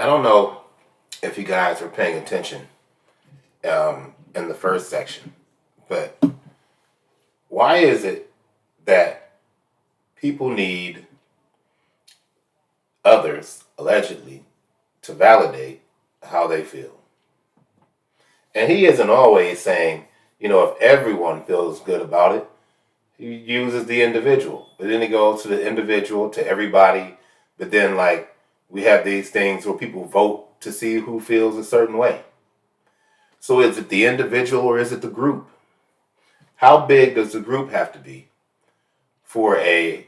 I don't know if you guys were paying attention in the first section, but why is it that people need others, allegedly, to validate how they feel? And he isn't always saying, if everyone feels good about it, he uses the individual. But then he goes to the individual, to everybody. But then, we have these things where people vote to see who feels a certain way. So is it the individual or is it the group? How big does the group have to be for a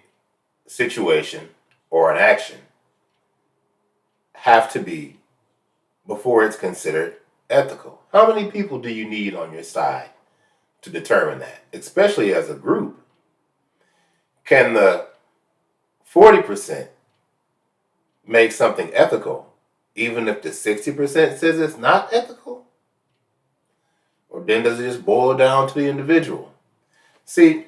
situation or an action have to be before it's considered ethical? How many people do you need on your side to determine that, especially as a group? Can the 40% make something ethical, even if the 60% says it's not ethical? Or then does it just boil down to the individual? See,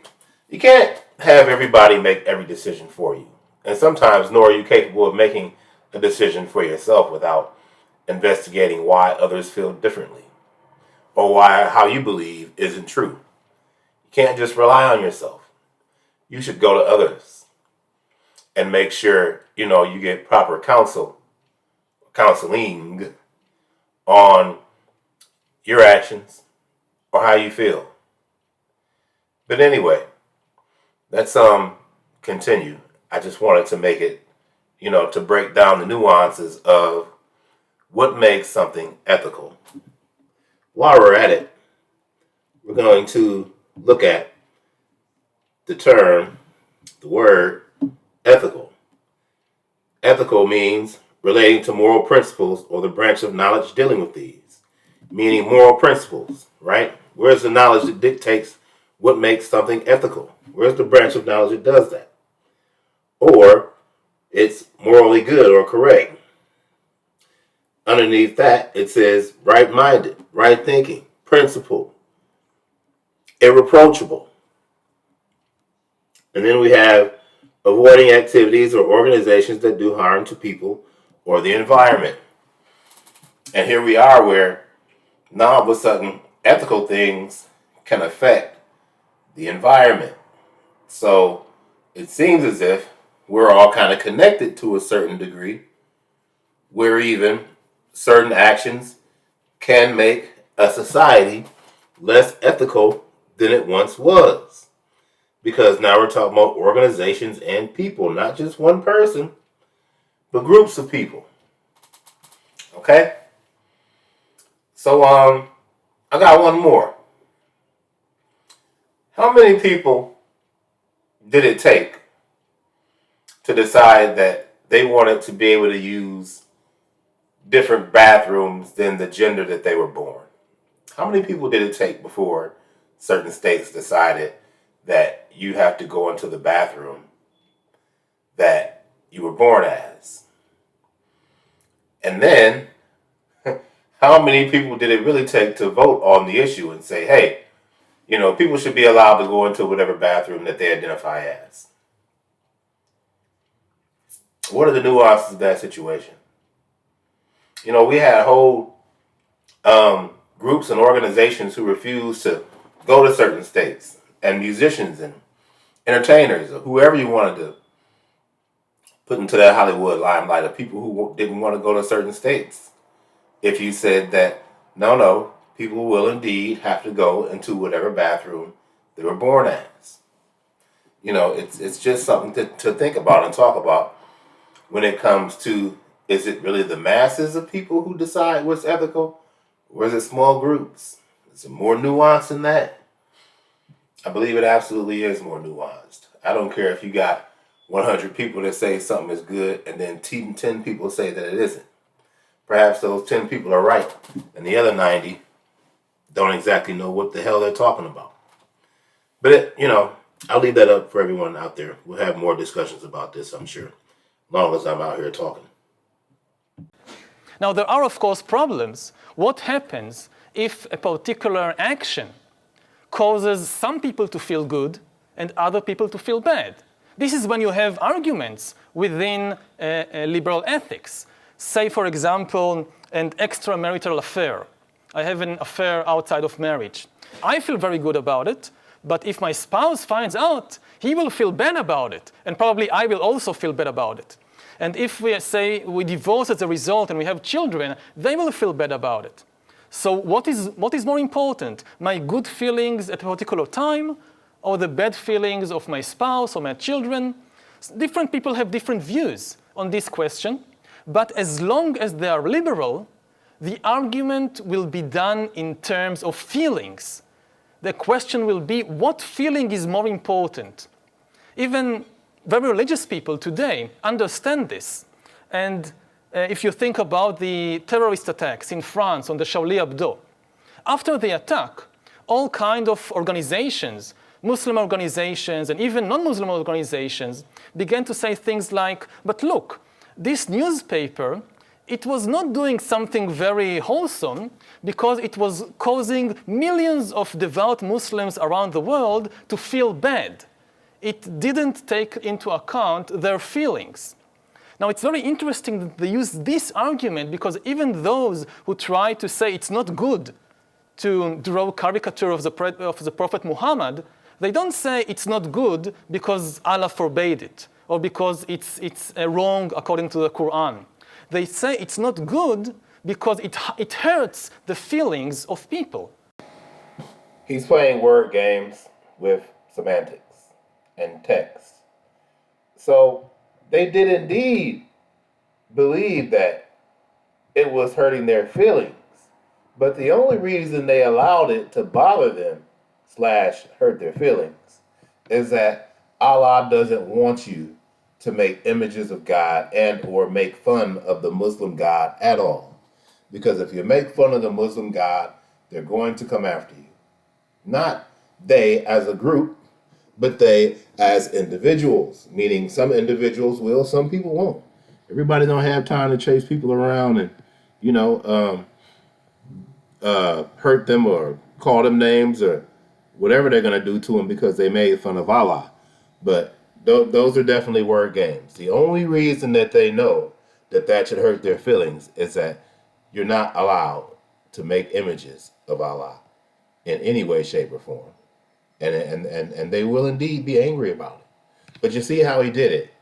you can't have everybody make every decision for you. And sometimes, nor are you capable of making a decision for yourself without investigating why others feel differently, or how you believe isn't true. You can't just rely on yourself. You should go to others and make sure, you get proper counseling on your actions or how you feel. But anyway, let's continue. I just wanted to make it, to break down the nuances of what makes something ethical. While we're at it, we're going to look at the word ethical. Ethical means relating to moral principles or the branch of knowledge dealing with these, meaning moral principles, right? Where's the knowledge that dictates what makes something ethical? Where's the branch of knowledge that does that? Or it's morally good or correct. Underneath that, it says right-minded, right thinking, principled, irreproachable. And then we have avoiding activities or organizations that do harm to people or the environment. And here we are where now all of a sudden ethical things can affect the environment. So it seems as if we're all kind of connected to a certain degree, where even certain actions can make a society less ethical than it once was. Because now we're talking about organizations and people, not just one person, but groups of people. Okay? So I got one more. How many people did it take to decide that they wanted to be able to use different bathrooms than the gender that they were born? How many people did it take before certain states decided that you have to go into the bathroom that you were born as? And then, how many people did it really take to vote on the issue and say, hey, people should be allowed to go into whatever bathroom that they identify as? What are the nuances of that situation? We had whole groups and organizations who refused to go to certain states, and musicians and entertainers or whoever you wanted to put into that Hollywood limelight of people who didn't want to go to certain states. If you said that, no, people will indeed have to go into whatever bathroom they were born as. It's just something to think about and talk about when it comes to, is it really the masses of people who decide what's ethical, or is it small groups? Is it more nuanced than that? I believe it absolutely is more nuanced. I don't care if you got 100 people that say something is good and then 10 people say that it isn't. Perhaps those 10 people are right and the other 90 don't exactly know what the hell they're talking about. But, I'll leave that up for everyone out there. We'll have more discussions about this, I'm sure, as long as I'm out here talking. Now, there are, of course, problems. What happens if a particular action causes some people to feel good and other people to feel bad? This is when you have arguments within liberal ethics. Say, for example, an extramarital affair. I have an affair outside of marriage. I feel very good about it, but if my spouse finds out, he will feel bad about it, and probably I will also feel bad about it. And if we say we divorce as a result and we have children, they will feel bad about it. So what is more important, my good feelings at a particular time or the bad feelings of my spouse or my children? Different people have different views on this question, but as long as they are liberal, the argument will be done in terms of feelings. The question will be, what feeling is more important? Even very religious people today understand this. And if you think about the terrorist attacks in France on the Charlie Hebdo, after the attack, all kinds of organizations, Muslim organizations and even non-Muslim organizations, began to say things like, but look, this newspaper, it was not doing something very wholesome because it was causing millions of devout Muslims around the world to feel bad. It didn't take into account their feelings. Now, it's very interesting that they use this argument because even those who try to say it's not good to draw a caricature of the Prophet Muhammad, they don't say it's not good because Allah forbade it or because it's wrong according to the Quran. They say it's not good because it hurts the feelings of people. He's playing word games with semantics and text. So they did indeed believe that it was hurting their feelings, but the only reason they allowed it to bother them / hurt their feelings is that Allah doesn't want you to make images of God and or make fun of the Muslim God at all. Because if you make fun of the Muslim God, they're going to come after you. Not they as a group, but they as individuals, meaning some individuals will, some people won't. Everybody don't have time to chase people around and, hurt them or call them names or whatever they're going to do to them because they made fun of Allah. But those are definitely word games. The only reason that they know that should hurt their feelings is that you're not allowed to make images of Allah in any way, shape, or form. And they will indeed be angry about it. But you see how he did it.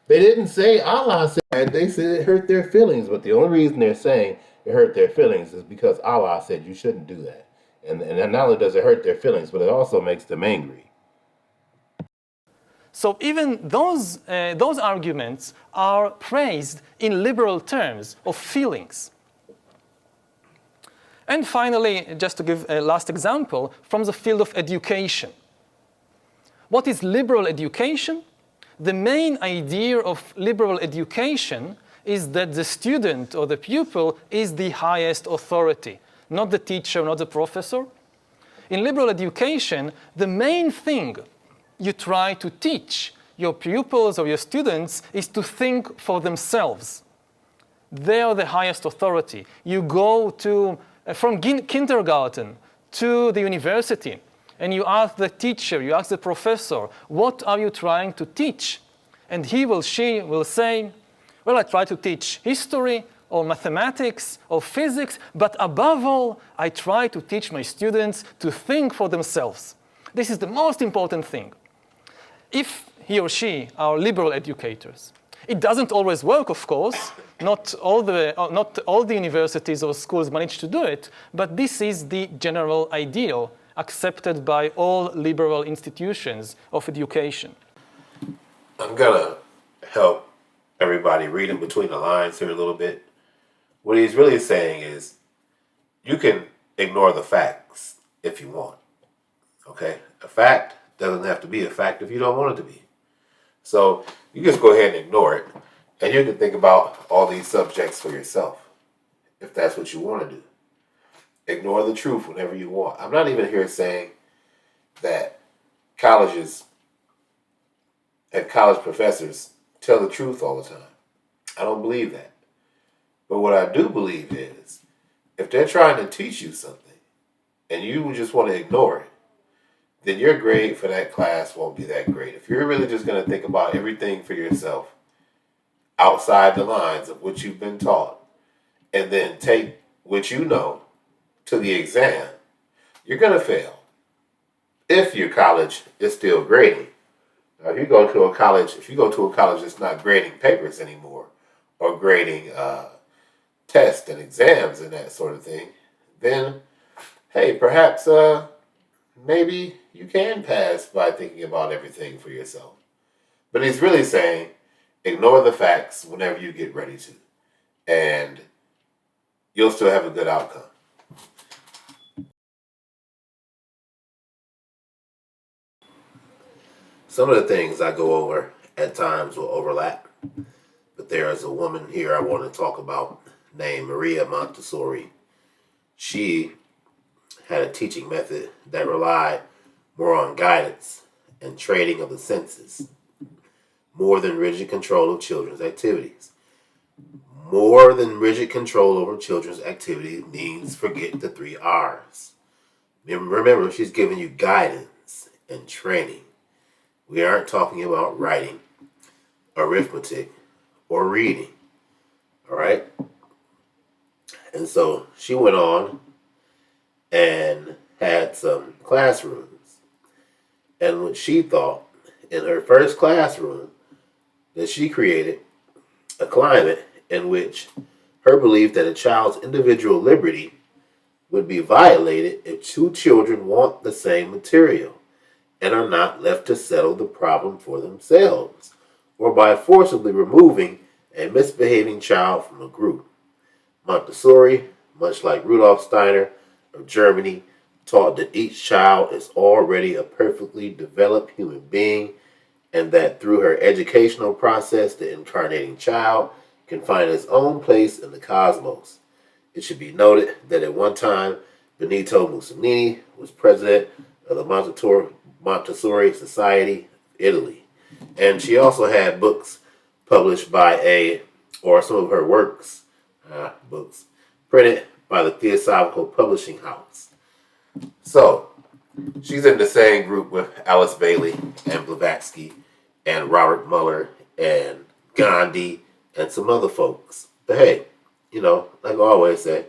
They didn't say Allah said, they said it hurt their feelings. But the only reason they're saying it hurt their feelings is because Allah said you shouldn't do that. And not only does it hurt their feelings, but it also makes them angry. So even those arguments are praised in liberal terms of feelings. And finally, just to give a last example, from the field of education. What is liberal education? The main idea of liberal education is that the student or the pupil is the highest authority, not the teacher, not the professor. In liberal education, the main thing you try to teach your pupils or your students is to think for themselves. They are the highest authority. You go from kindergarten to the university, and you ask the teacher, you ask the professor, what are you trying to teach? And he or she will say, well, I try to teach history or mathematics or physics, but above all, I try to teach my students to think for themselves. This is the most important thing. If he or she are liberal educators, it doesn't always work, of course. Not all the universities or schools manage to do it, but this is the general ideal accepted by all liberal institutions of education. I'm gonna help everybody read in between the lines here a little bit. What he's really saying is, you can ignore the facts if you want. Okay? A fact doesn't have to be a fact if you don't want it to be. So you just go ahead and ignore it, and you can think about all these subjects for yourself, if that's what you want to do. Ignore the truth whenever you want. I'm not even here saying that colleges and college professors tell the truth all the time. I don't believe that. But what I do believe is, if they're trying to teach you something, and you just want to ignore it, then your grade for that class won't be that great. If you're really just going to think about everything for yourself, outside the lines of what you've been taught and then take what you know to the exam, you're going to fail if your college is still grading. Now, if you go to a college that's not grading papers anymore or grading tests and exams and that sort of thing, then hey, perhaps maybe you can pass by thinking about everything for yourself. But he's really saying ignore the facts whenever you get ready to, and you'll still have a good outcome. Some of the things I go over at times will overlap, but there is a woman here I want to talk about named Maria Montessori. She had a teaching method that relied more on guidance and training of the senses, more than rigid control of children's activities. More than rigid control over children's activity means forget the 3 R's. Remember, she's giving you guidance and training. We aren't talking about writing, arithmetic, or reading. All right? And so she went on and had some classrooms. And what she thought in her first classroom, that she created a climate in which her belief that a child's individual liberty would be violated if two children want the same material and are not left to settle the problem for themselves, or by forcibly removing a misbehaving child from a group. Montessori, much like Rudolf Steiner of Germany, taught that each child is already a perfectly developed human being and that through her educational process, the incarnating child can find his own place in the cosmos. It should be noted that at one time, Benito Mussolini was president of the Montessori Society of Italy. And she also had books published or some of her books, printed by the Theosophical Publishing House. So, she's in the same group with Alice Bailey and Blavatsky and Robert Mueller and Gandhi and some other folks. But hey, like I always say,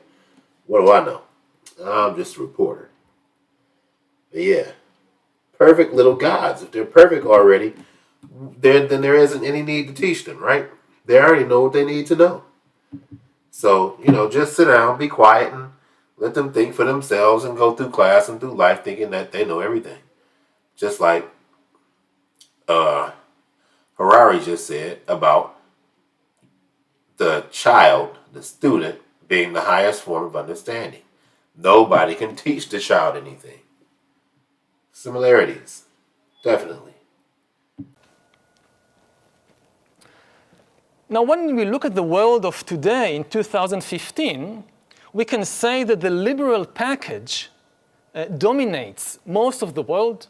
what do I know? I'm just a reporter. But yeah, perfect little gods. If they're perfect already, then there isn't any need to teach them, right? They already know what they need to know. So, just sit down, be quiet, and let them think for themselves and go through class and through life thinking that they know everything. Just like Harari just said about the child, the student, being the highest form of understanding. Nobody can teach the child anything. Similarities, definitely. Now, when we look at the world of today in 2015, we can say that the liberal package dominates most of the world.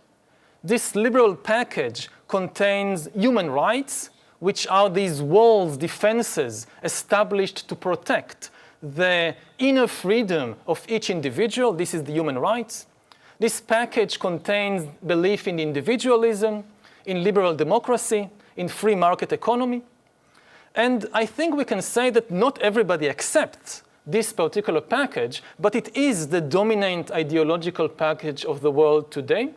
This liberal package contains human rights, which are these walls, defenses established to protect the inner freedom of each individual. This is the human rights. This package contains belief in individualism, in liberal democracy, in free market economy. And I think we can say that not everybody accepts this particular package, but it is the dominant ideological package of the world today.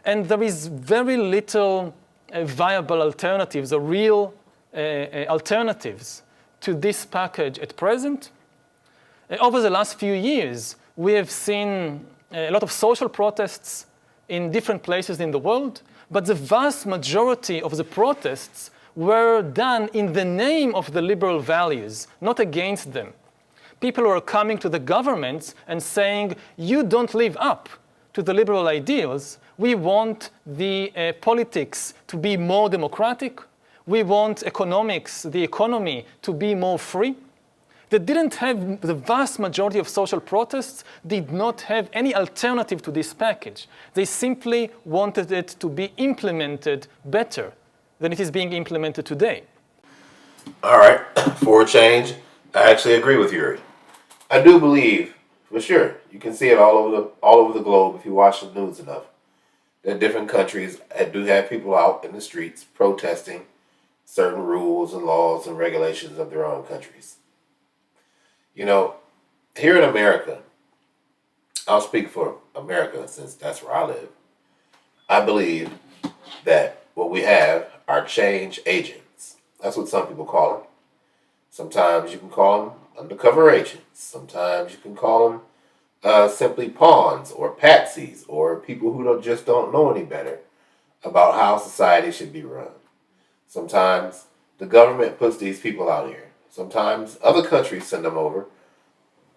And there is very little viable alternatives or real alternatives to this package at present. Over the last few years, we have seen a lot of social protests in different places in the world, but the vast majority of the protests were done in the name of the liberal values, not against them. People were coming to the governments and saying, you don't live up to the liberal ideals. We want the politics to be more democratic. We want the economy to be more free. The vast majority of social protests did not have any alternative to this package. They simply wanted it to be implemented better than it is being implemented today. All right, for a change, I actually agree with Yuri. I do believe, for sure, you can see it all over the globe if you watch the news enough, that different countries do have people out in the streets protesting certain rules and laws and regulations of their own countries. You know, here in America, I'll speak for America since that's where I live. I believe that what we have are change agents. That's what some people call them. Sometimes you can call them undercover agents. Sometimes you can call them simply pawns or patsies or people who just don't know any better about how society should be run. Sometimes the government puts these people out here. Sometimes other countries send them over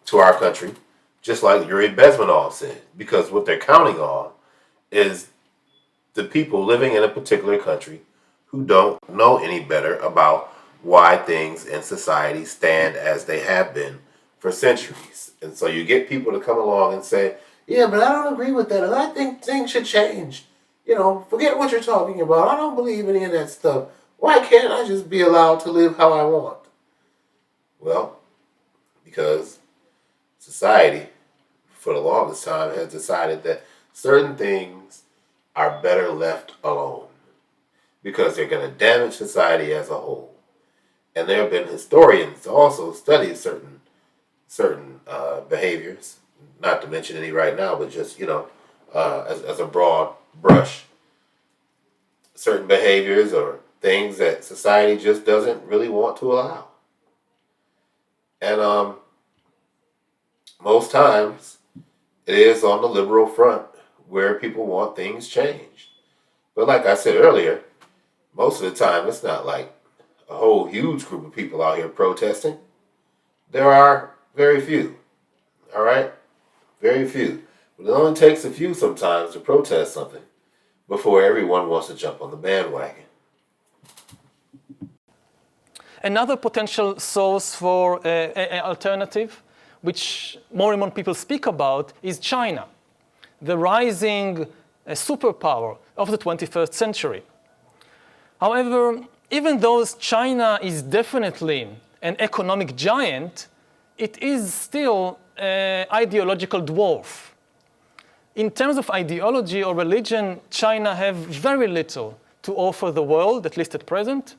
to our country, just like Yuri Bezmenov said, because what they're counting on is the people living in a particular country who don't know any better about why things in society stand as they have been for centuries. And so you get people to come along and say, yeah, but I don't agree with that, and I think things should change. Forget what you're talking about. I don't believe any of that stuff. Why can't I just be allowed to live how I want? Well, because society, for the longest time, has decided that certain things are better left alone because they're going to damage society as a whole. And there have been historians also study certain behaviors, not to mention any right now, but just as a broad brush, certain behaviors or things that society just doesn't really want to allow. And most times it is on the liberal front where people want things changed. But like I said earlier, most of the time it's not like a whole huge group of people out here protesting. There are very few. All right? Very few. But it only takes a few sometimes to protest something before everyone wants to jump on the bandwagon. Another potential source for an alternative, which more and more people speak about, is China, the rising superpower of the 21st century. However, even though China is definitely an economic giant, it is still an ideological dwarf. In terms of ideology or religion, China have very little to offer the world, at least at present.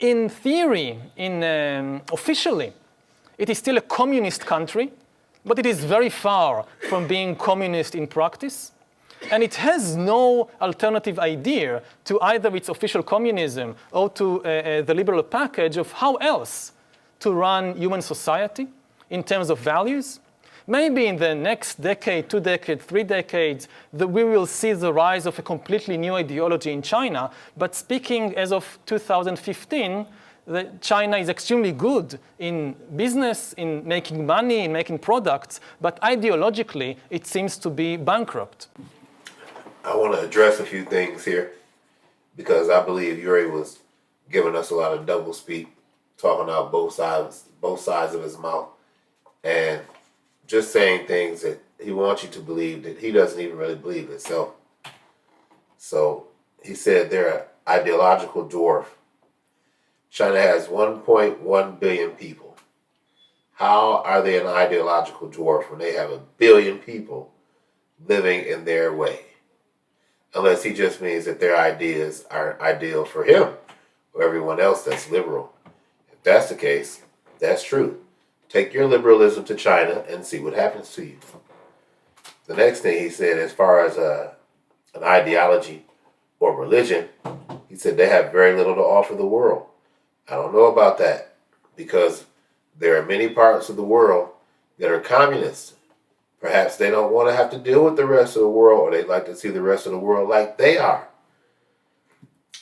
In theory, officially, it is still a communist country, but it is very far from being communist in practice. And it has no alternative idea to either its official communism or to the liberal package of how else to run human society in terms of values. Maybe in the next decade, 2 decades, 3 decades, we will see the rise of a completely new ideology in China. But speaking as of 2015, China is extremely good in business, in making money, in making products, but ideologically, it seems to be bankrupt. I want to address a few things here because I believe Yuri was giving us a lot of double speak, talking out both sides of his mouth, and just saying things that he wants you to believe that he doesn't even really believe himself. So he said they're an ideological dwarf. China has 1.1 billion people. How are they an ideological dwarf when they have 1 billion people living in their way? Unless he just means that their ideas are ideal for him or everyone else that's liberal. If that's the case, that's true. Take your liberalism to China and see what happens to you. The next thing he said, as far as an ideology or religion, he said they have very little to offer the world. I don't know about that because there are many parts of the world that are communist. Perhaps they don't want to have to deal with the rest of the world, or they'd like to see the rest of the world like they are.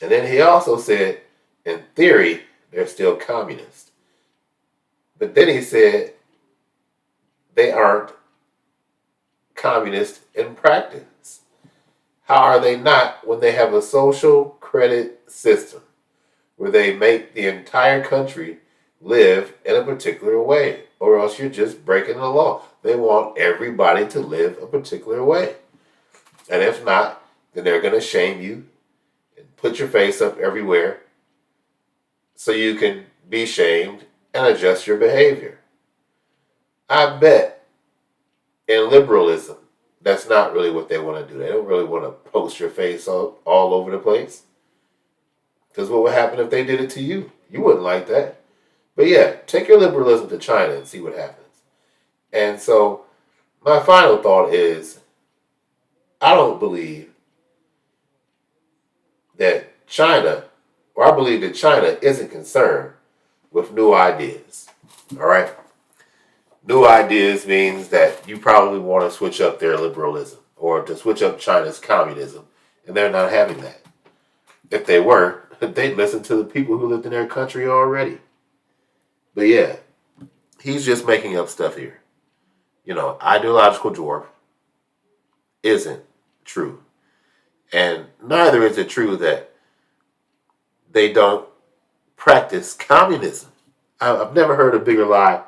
And then he also said, in theory, they're still communist. But then he said they aren't communist in practice. How are they not when they have a social credit system where they make the entire country live in a particular way, or else you're just breaking the law? They want everybody to live a particular way. And if not, then they're going to shame you and put your face up everywhere so you can be shamed and adjust your behavior. I bet in liberalism, that's not really what they want to do. They don't really want to post your face all over the place. Because what would happen if they did it to you? You wouldn't like that. But yeah, take your liberalism to China and see what happens. And so my final thought is I don't believe that China, or I believe that China isn't concerned with new ideas. All right? New ideas means that you probably want to switch up their liberalism or to switch up China's communism, and they're not having that. If they were, they'd listen to the people who lived in their country already. But yeah, he's just making up stuff here. Ideological dwarf isn't true. And neither is it true that they don't practice communism. I've never heard a bigger lie.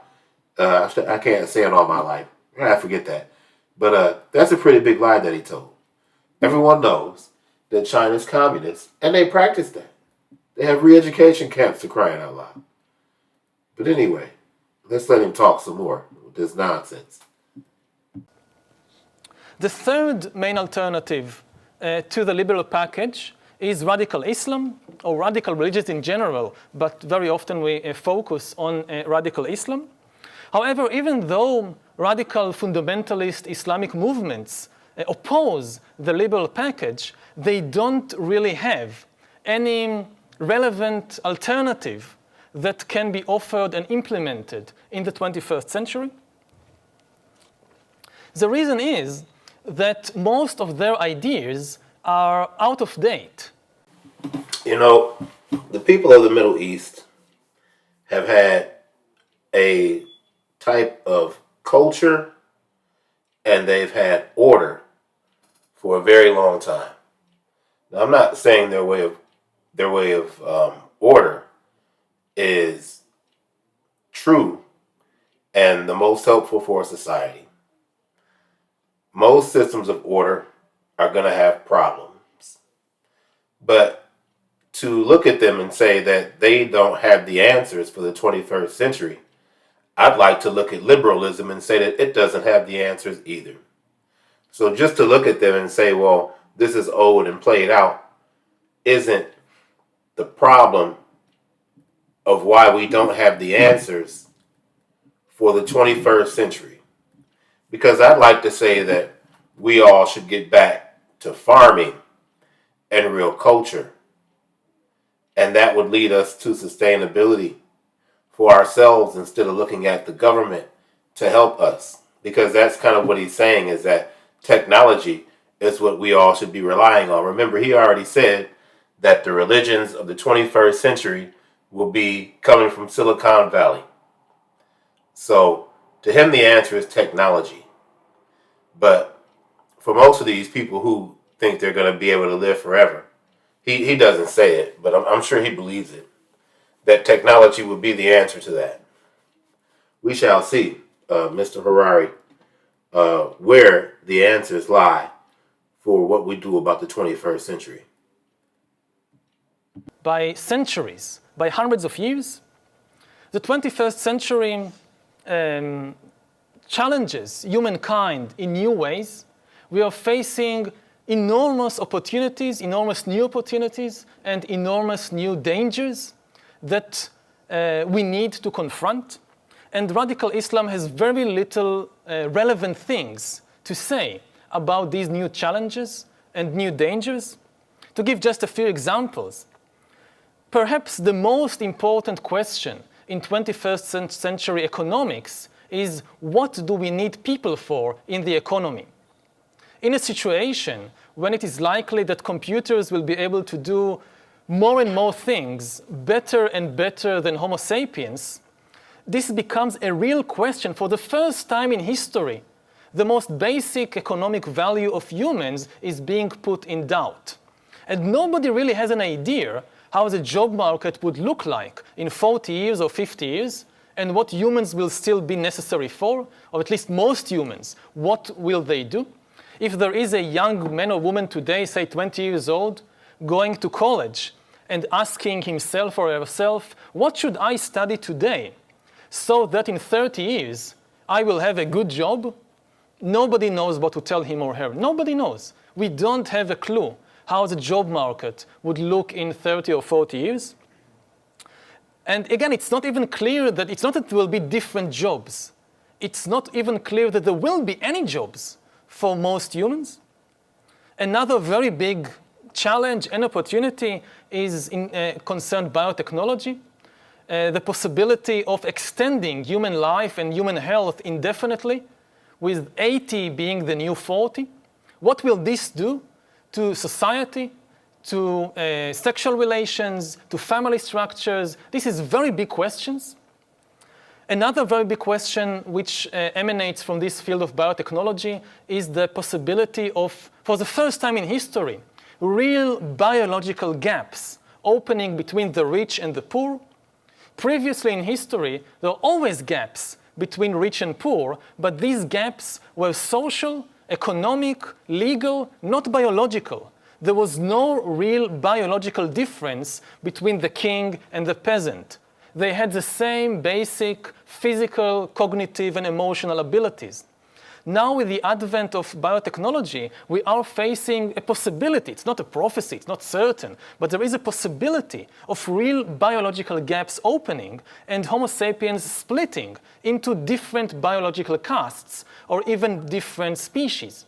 I can't say it all my life. I forget that. But that's a pretty big lie that he told. Everyone knows that China's communist, and they practice that. They have re-education camps to crying out loud. But anyway, let's let him talk some more with this nonsense. The third main alternative to the liberal package is radical Islam, or radical religions in general, but very often we focus on radical Islam. However, even though radical fundamentalist Islamic movements oppose the liberal package, they don't really have any relevant alternative that can be offered and implemented in the 21st century. The reason is that most of their ideas are out of date. The people of the Middle East have had a type of culture and they've had order for a very long time. Now, I'm not saying their way of order is true and the most helpful for a society. Most systems of order are going to have problems. But to look at them and say that they don't have the answers for the 21st century, I'd like to look at liberalism and say that it doesn't have the answers either. So just to look at them and say, well, this is old and played out, isn't the problem of why we don't have the answers for the 21st century. Because I'd like to say that we all should get back to farming and real culture. And that would lead us to sustainability for ourselves instead of looking at the government to help us. Because that's kind of what he's saying, is that technology is what we all should be relying on. Remember, he already said that the religions of the 21st century will be coming from Silicon Valley. So to him, the answer is technology. But for most of these people who think they're going to be able to live forever, he doesn't say it, but I'm sure he believes it, that technology would be the answer to that. We shall see, Mr. Harari, where the answers lie for what we do about the 21st century. By centuries, by hundreds of years, the 21st century challenges humankind in new ways. We are facing enormous opportunities, enormous new opportunities, and enormous new dangers that we need to confront. And radical Islam has very little relevant things to say about these new challenges and new dangers. To give just a few examples, perhaps the most important question in 21st century economics is, what do we need people for in the economy? In a situation when it is likely that computers will be able to do more and more things better and better than Homo sapiens, this becomes a real question. For the first time in history, the most basic economic value of humans is being put in doubt. And nobody really has an idea how the job market would look like in 40 years or 50 years, and what humans will still be necessary for, or at least most humans, what will they do? If there is a young man or woman today, say 20 years old, going to college and asking himself or herself, what should I study today so that in 30 years I will have a good job? Nobody knows what to tell him or her. Nobody knows. We don't have a clue how the job market would look in 30 or 40 years. And again, it's not even clear that it's not that there will be different jobs. It's not even clear that there will be any jobs for most humans. Another very big challenge and opportunity is concerned biotechnology. The possibility of extending human life and human health indefinitely, with 80 being the new 40. What will this do to society, to sexual relations, to family structures? This is very big questions. Another very big question which emanates from this field of biotechnology is the possibility of, for the first time in history, real biological gaps opening between the rich and the poor. Previously in history, there were always gaps between rich and poor, but these gaps were social, economic, legal, not biological. There was no real biological difference between the king and the peasant. They had the same basic physical, cognitive, and emotional abilities. Now, with the advent of biotechnology, we are facing a possibility. It's not a prophecy, it's not certain, but there is a possibility of real biological gaps opening and Homo sapiens splitting into different biological castes or even different species.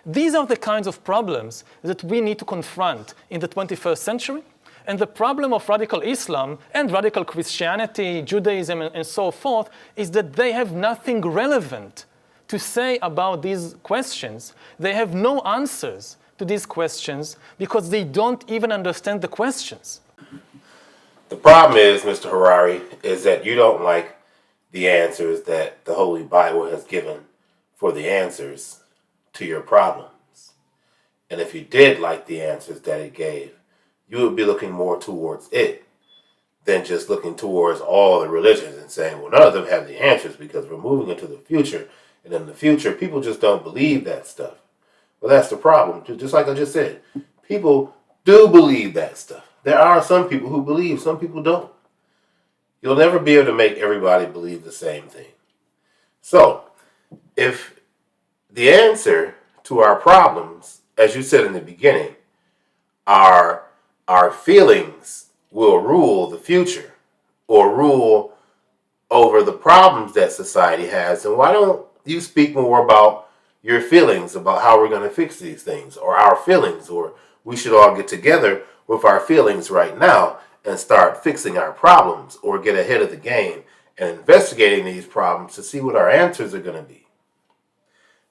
These are the kinds of problems that we need to confront in the 21st century. And the problem of radical Islam and radical Christianity, Judaism, and so forth is that they have nothing relevant to say about these questions. They have no answers to these questions because they don't even understand the questions. The problem is, Mr. Harari, is that you don't like the answers that the Holy Bible has given for the answers to your problems. And if you did like the answers that it gave, you would be looking more towards it than just looking towards all the religions and saying, well, none of them have the answers because we're moving into the future. And in the future, people just don't believe that stuff. Well, that's the problem. Just like I just said, people do believe that stuff. There are some people who believe, some people don't. You'll never be able to make everybody believe the same thing. So, if the answer to our problems, as you said in the beginning, are our feelings will rule the future or rule over the problems that society has, and why don't you speak more about your feelings about how we're going to fix these things, or our feelings, or we should all get together with our feelings right now and start fixing our problems or get ahead of the game and investigating these problems to see what our answers are going to be.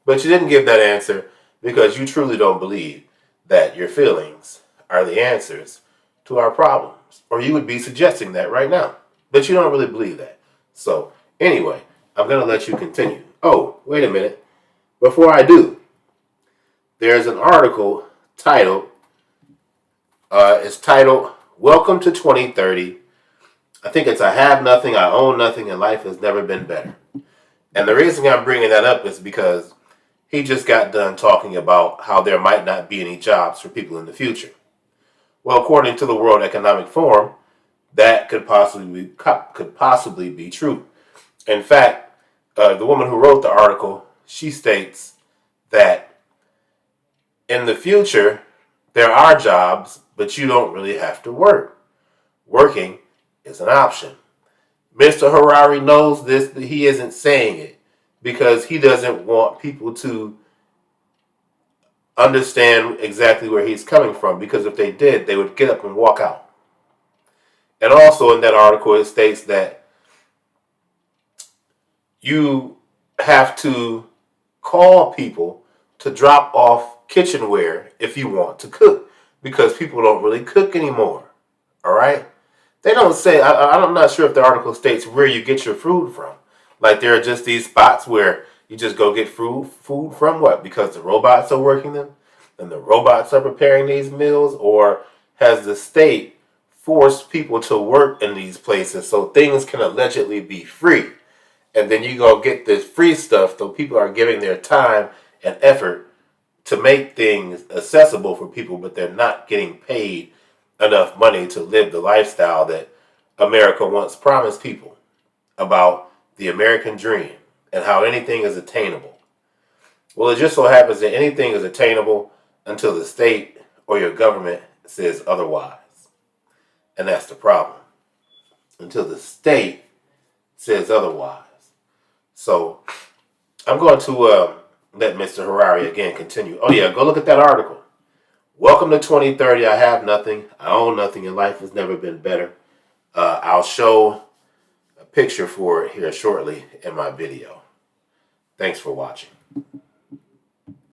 But you didn't give that answer because you truly don't believe that your feelings are the answers to our problems, or you would be suggesting that right now, but you don't really believe that. So anyway, I'm going to let you continue. Oh, wait a minute. Before I do, there's an article titled, it's titled, Welcome to 2030. I think it's I have nothing, I own nothing, and life has never been better. And the reason I'm bringing that up is because he just got done talking about how there might not be any jobs for people in the future. Well, according to the World Economic Forum, that could possibly be true. In fact, the woman who wrote the article, she states that in the future, there are jobs, but you don't really have to work. Working is an option. Mr. Harari knows this, but he isn't saying it because he doesn't want people to understand exactly where he's coming from, because if they did, they would get up and walk out. And also in that article, it states that you have to call people to drop off kitchenware if you want to cook, because people don't really cook anymore. All right? They don't say, I'm not sure if the article states where you get your food from. Like there are just these spots where you just go get food from what? Because the robots are working them? And the robots are preparing these meals? Or has the state forced people to work in these places so things can allegedly be free? And then you go get this free stuff, though people are giving their time and effort to make things accessible for people, but they're not getting paid enough money to live the lifestyle that America once promised people about the American dream and how anything is attainable. Well, it just so happens that anything is attainable until the state or your government says otherwise. And that's the problem. Until the state says otherwise. So I'm going to let Mr. Harari again continue. Oh yeah, go look at that article. Welcome to 2030. I have nothing. I own nothing, and life has never been better. I'll show a picture for it here shortly in my video. Thanks for watching.